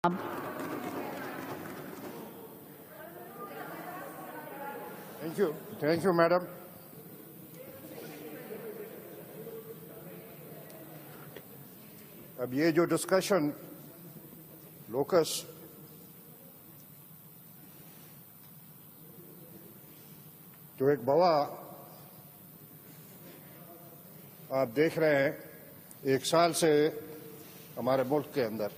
Thank you, madam. अब ये जो डिस्कशन लोकस जो एक बवा आप देख रहे हैं 1 साल से हमारे मुल्क के अंदर,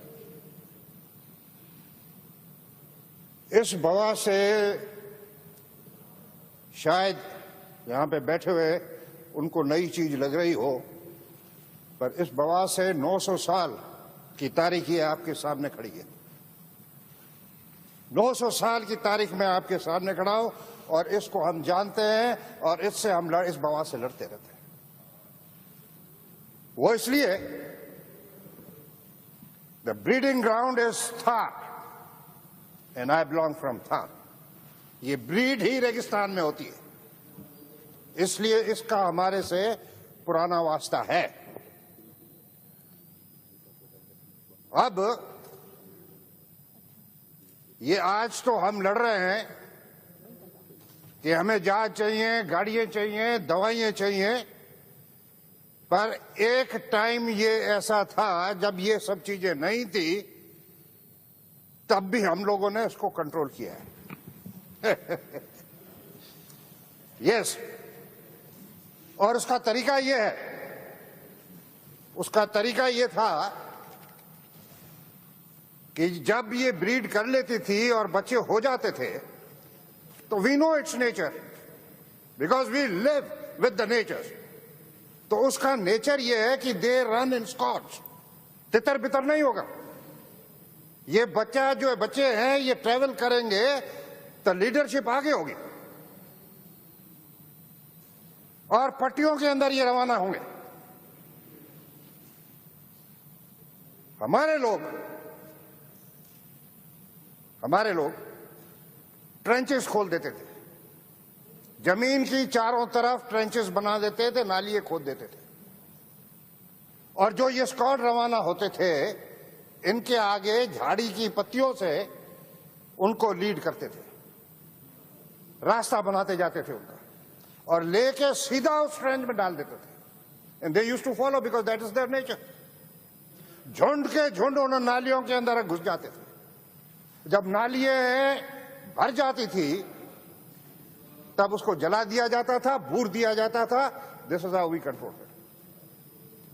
इस बवा से शायद यहां पे बैठे हुए उनको नई चीज लग रही हो, पर इस बवा से 900 साल की तारीख ये आपके सामने खड़ी है। 900 साल की तारीख में आपके सामने खड़ा हूं और इसको हम जानते हैं और इससे हम इस बवा से लड़ते रहते हैं। वो इसलिए the breeding ground is Thar and I belong from Thar. ये ब्रीड ही रेगिस्तान में होती है, इसलिए इसका हमारे से पुराना वास्ता है। अब ये आज तो हम लड़ रहे हैं कि हमें जहाज चाहिए, गाड़ियां चाहिए, दवाइयां चाहिए, पर एक टाइम ये ऐसा था जब ये सब चीजें नहीं थी, तब भी हम लोगों ने इसको कंट्रोल किया है। यस, और उसका तरीका ये है, उसका तरीका ये था कि जब ये ब्रीड कर लेती थी और बच्चे हो जाते थे, तो we know it's nature because we live with the nature. तो उसका नेचर ये है कि दे रन इन स्क्वाड्स, तितर बितर नहीं होगा। ये बच्चे हैं, ये ट्रेवल करेंगे तो लीडरशिप आगे होगी और पट्टियों के अंदर ये रवाना होंगे। हमारे लोग ट्रेंचेस खोल देते थे, जमीन की चारों तरफ ट्रेंचेस बना देते थे, नालियां खोद देते थे, और जो ये स्क्वाड रवाना होते थे इनके आगे झाड़ी की पत्तियों से उनको लीड करते थे, रास्ता बनाते जाते थे उनका, और लेके सीधा उस ट्रेंच में डाल देते थे। And they used to follow because that is their nature. झुंड के झुंड उन नालियों के अंदर घुस जाते थे। जब नालियां भर जाती थी तब उसको जला दिया जाता था, बूर दिया जाता था। This is how we controlled it.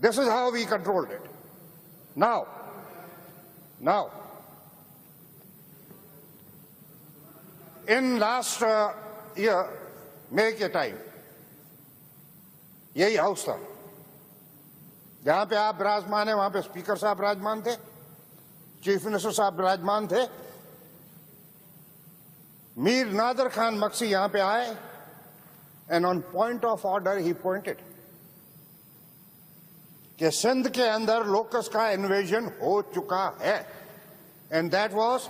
This is how we controlled it. Now in last year May के टाइम यही हाउस था जहां पे आप विराजमान है, वहां पे स्पीकर साहब विराजमान थे, चीफ मिनिस्टर साहब विराजमान थे, मीर नादर खान मक्सी यहां पे आए, and on point of order he pointed कि सिंध के अंदर लोकस का इन्वेजन हो चुका है, and that was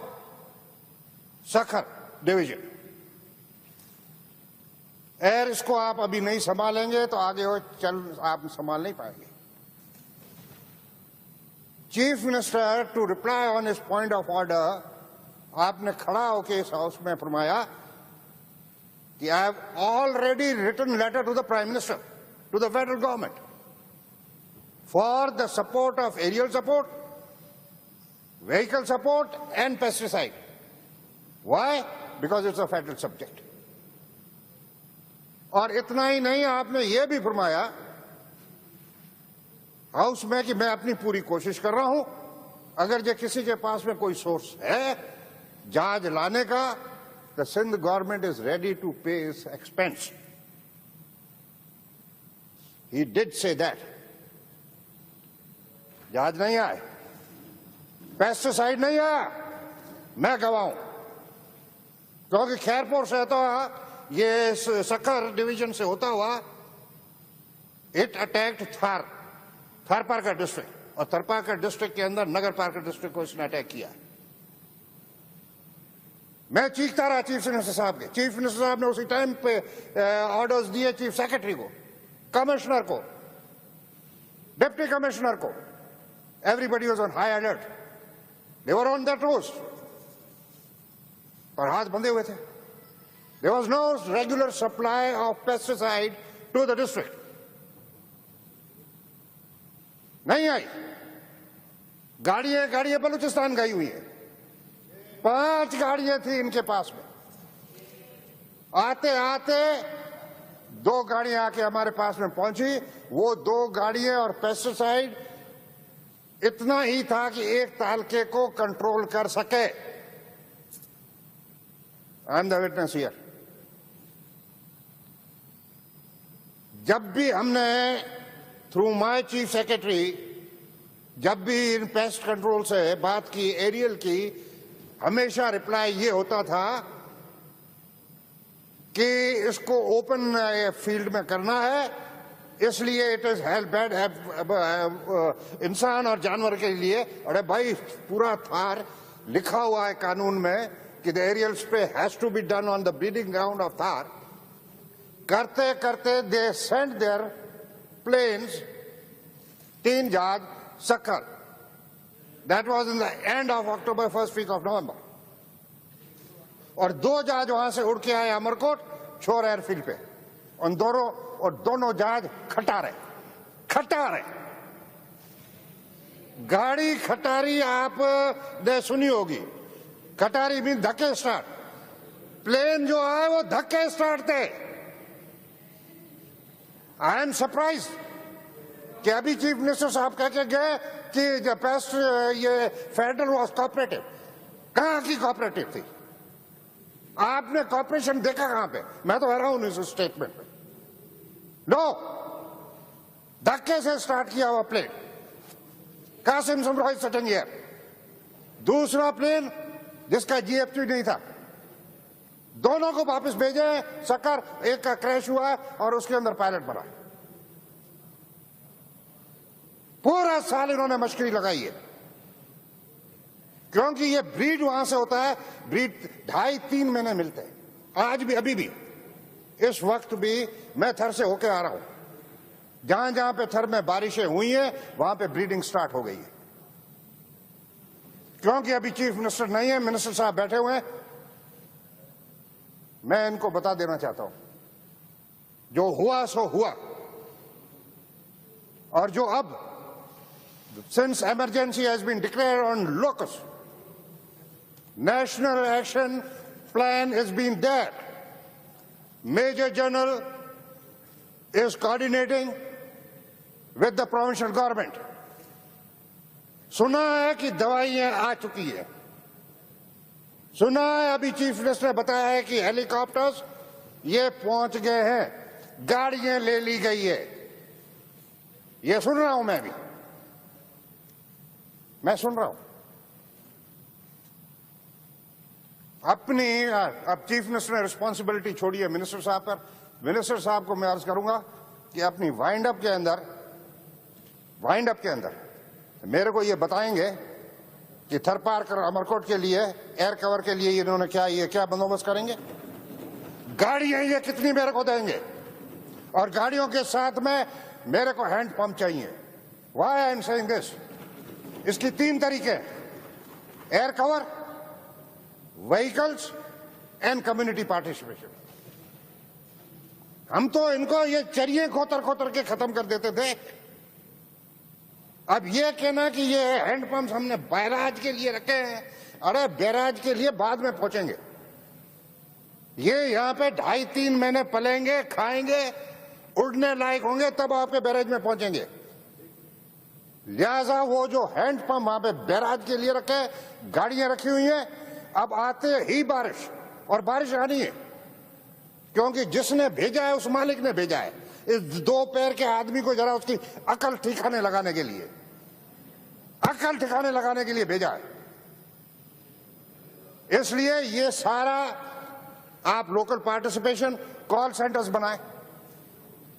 Sukkur division. अगर इसको आप अभी नहीं संभालेंगे तो आगे आप संभाल नहीं पाएंगे। Chief minister to reply on his point of order, आपने खड़ा होकर इस हाउस में फरमाया कि I have already written letter to the prime minister, to the federal government for the support of aerial support, vehicle support and pesticide. Why? Because it's a federal subject. और इतना ही नहीं, आपने यह भी फरमाया हाउस में कि मैं अपनी पूरी कोशिश कर रहा हूं, अगर जो किसी के पास में कोई सोर्स है जहाज लाने का, the Sindh government is ready to pay its expense. He did say that. जहाज नहीं आए, पेस्टिसाइड नहीं आया, मैं गवाह हूं, क्योंकि खैरपुर से तो ये सखर डिवीजन से होता हुआ इट अटैक्ड थारपारकर डिस्ट्रिक्ट, और थारपारकर डिस्ट्रिक्ट के अंदर नगर पार्कर डिस्ट्रिक्ट को इसने अटैक किया। मैं चीखता रहा चीफ मिनिस्टर साहब के। चीफ मिनिस्टर साहब ने उसी टाइम पे ऑर्डर्स दिए चीफ सेक्रेटरी को, कमिश्नर को, डिप्टी कमिश्नर को। Everybody was on high alert. They were on that roast, और हाथ बंधे हुए थे. There was no regular supply of pesticide to the district. नहीं आई. गाड़ियां बलूचिस्तान गई हुई है. 5 गाड़ियां थी इनके पास में. आते आते 2 गाड़ियां आके हमारे पास में पहुंची. वो 2 गाड़ियां और पेस्टिसाइड इतना ही था कि एक तालके को कंट्रोल कर सके. I am the witness here. जब भी हमने थ्रू माय चीफ सेक्रेटरी जब भी इन पेस्ट कंट्रोल से बात की, एरियल की, हमेशा रिप्लाई ये होता था कि इसको ओपन फील्ड में करना है, इसलिए इट इज हेल्प बैड इंसान और जानवर के लिए. अरे भाई, पूरा थार लिखा हुआ है कानून में कि the aerial spray has to be done on the breeding ground of Thar. करते करते दे सेंड देयर प्लेन्स, 3 जहाज Sukkur. That was in the end of October, first week of November. और 2 जहाज वहां से उड़ के आए अमरकोट छोर एयरफील्ड पे. उन दोनों जहाज खटारे. गाड़ी खटारी आपने सुनी होगी. खटारी मीन धक्के स्टार्ट. प्लेन जो आए वो धक्के स्टार्ट थे. आई एम सरप्राइज कि अभी चीफ मिनिस्टर साहब कह के गए कि पेस्ट ये फेडरल वॉज कोऑपरेटिव. कहां की कोऑपरेटिव थी? आपने कॉर्पोरेशन देखा कहां पे? मैं तो हैरान हूं इस स्टेटमेंट में. नो, धक्के से स्टार्ट किया हुआ प्लेन. कासिम समरॉय सिटिंग हियर. दूसरा प्लेन जिसका जीएफटी नहीं था, दोनों को वापस भेजे सक्कर. एक का क्रैश हुआ और उसके अंदर पायलट बना. पूरा साल इन्होंने मशकरी लगाई है, क्योंकि ये ब्रीड वहां से होता है. ब्रीड 2.5-3 महीने मिलते हैं. आज भी, अभी भी, इस वक्त भी मैं थर से होके आ रहा हूं. जहां जहां पे थर में बारिशें हुई हैं वहां पे ब्रीडिंग स्टार्ट हो गई है. क्योंकि अभी चीफ मिनिस्टर नहीं है, मिनिस्टर साहब बैठे हुए हैं. मैं इनको बता देना चाहता हूं, जो हुआ सो हुआ. और जो अब, since emergency has been declared on locust, national action plan has been there. Major General is coordinating with the provincial government. सुना है कि दवाइयां आ चुकी है. सुना है अभी चीफ मिनिस्टर ने बताया है कि हेलीकॉप्टर्स ये पहुंच गए हैं, गाड़ियां ले ली गई है. ये सुन रहा हूं मैं सुन रहा हूं. अपनी अब चीफ मिनिस्टर ने रिस्पॉन्सिबिलिटी छोड़ी है मिनिस्टर साहब पर. मिनिस्टर साहब को मैं अर्ज करूंगा कि अपनी वाइंड अप के अंदर मेरे को ये बताएंगे कि थरपार कर अमरकोट के लिए एयर कवर के लिए इन्होंने क्या बंदोबस्त करेंगे. गाड़ियां ये कितनी मेरे को देंगे, और गाड़ियों के साथ में मेरे को हैंड पंप चाहिए. Why I am saying this? इसकी 3 तरीके: air cover, vehicles and community participation. हम तो इनको ये चरिये खोतर के खत्म कर देते थे. अब ये कहना कि ये हैंड पंप हमने बैराज के लिए रखे हैं. अरे बैराज के लिए बाद में पहुंचेंगे. ये यहां पे 2.5-3 महीने पलेंगे, खाएंगे, उड़ने लायक होंगे, तब आपके बैराज में पहुंचेंगे. लिहाजा वो जो हैंड पंप वहां पे बैराज के लिए रखे, गाड़ियां रखी हुई हैं. अब आते ही बारिश, और बारिश आनी है, क्योंकि जिसने भेजा है उस मालिक ने भेजा है. इस 2 पैर के आदमी को जरा उसकी अकल ठिकाने लगाने के लिए भेजा है. इसलिए ये सारा आप लोकल पार्टिसिपेशन, कॉल सेंटर्स बनाए.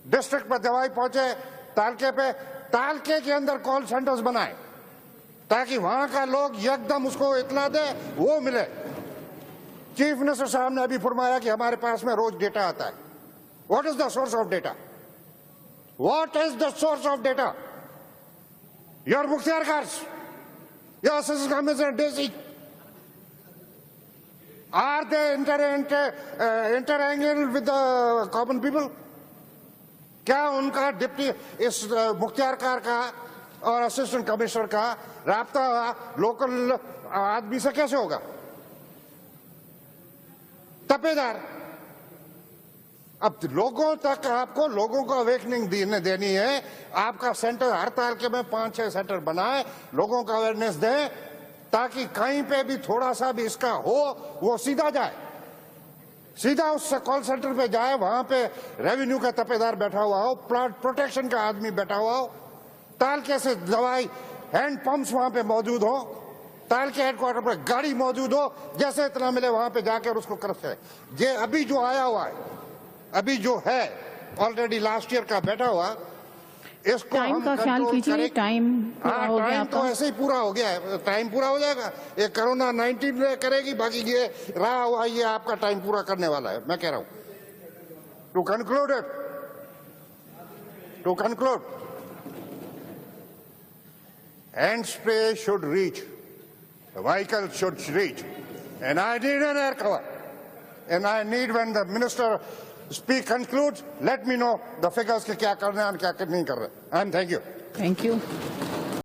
डिस्ट्रिक्ट पर दवाई पहुंचे, तालके के अंदर कॉल सेंटर्स बनाए, ताकि वहां का लोग एकदम उसको इतला दे, वो मिले. चीफ मिनिस्टर साहब ने अभी फरमाया कि हमारे पास में रोज डेटा आता है. What is the source of data? What is the source of data? Your Mukhtar cars, Yes, this is Commissioner Daisy. Are they interangling with the common people? क्या उनका डिप्टी इस मुख्तियार कार का और असिस्टेंट कमिश्नर का राब्ता local आदमी से कैसे होगा? तपेदार। अब लोगों तक आपको लोगों को अवेकनिंग देनी है। आपका सेंटर हर ताल के में 5-6 सेंटर बनाए, लोगों का अवेयरनेस दें ताकि कहीं पे भी थोड़ा सा भी इसका हो वो सीधा जाए, सीधा उस कॉल सेंटर पे जाए, वहां पे रेवेन्यू का तपेदार बैठा हुआ हो, प्लांट प्रोटेक्शन का आदमी बैठा हुआ हो, ताल के से दवाई हैंड पंप्स वहां पे मौजूद हो, ताल के हेडक्वार्टर पर गाड़ी मौजूद हो, जैसे इतना मिले वहां पे जाकर उसको करते हैं। ये अभी जो आया हुआ है, अभी जो है ऑलरेडी लास्ट ईयर का बैठा हुआ, इसको टाइम का ख्याल कीजिए। टाइम पूरा हो गया। टाइम तो ऐसे ही पूरा हो गया है, टाइम पूरा हो जाएगा। ये कोरोना 19 करेगी, बाकी ये रहा हुआ ये आपका टाइम पूरा करने वाला है। मैं कह रहा हूं to conclude hand spray should reach, the vehicle should reach, and I need an air cover, and I need, when the minister concludes, let me know the figures के क्या करना है और क्या नहीं कर रहे हैं। And thank you. Thank you.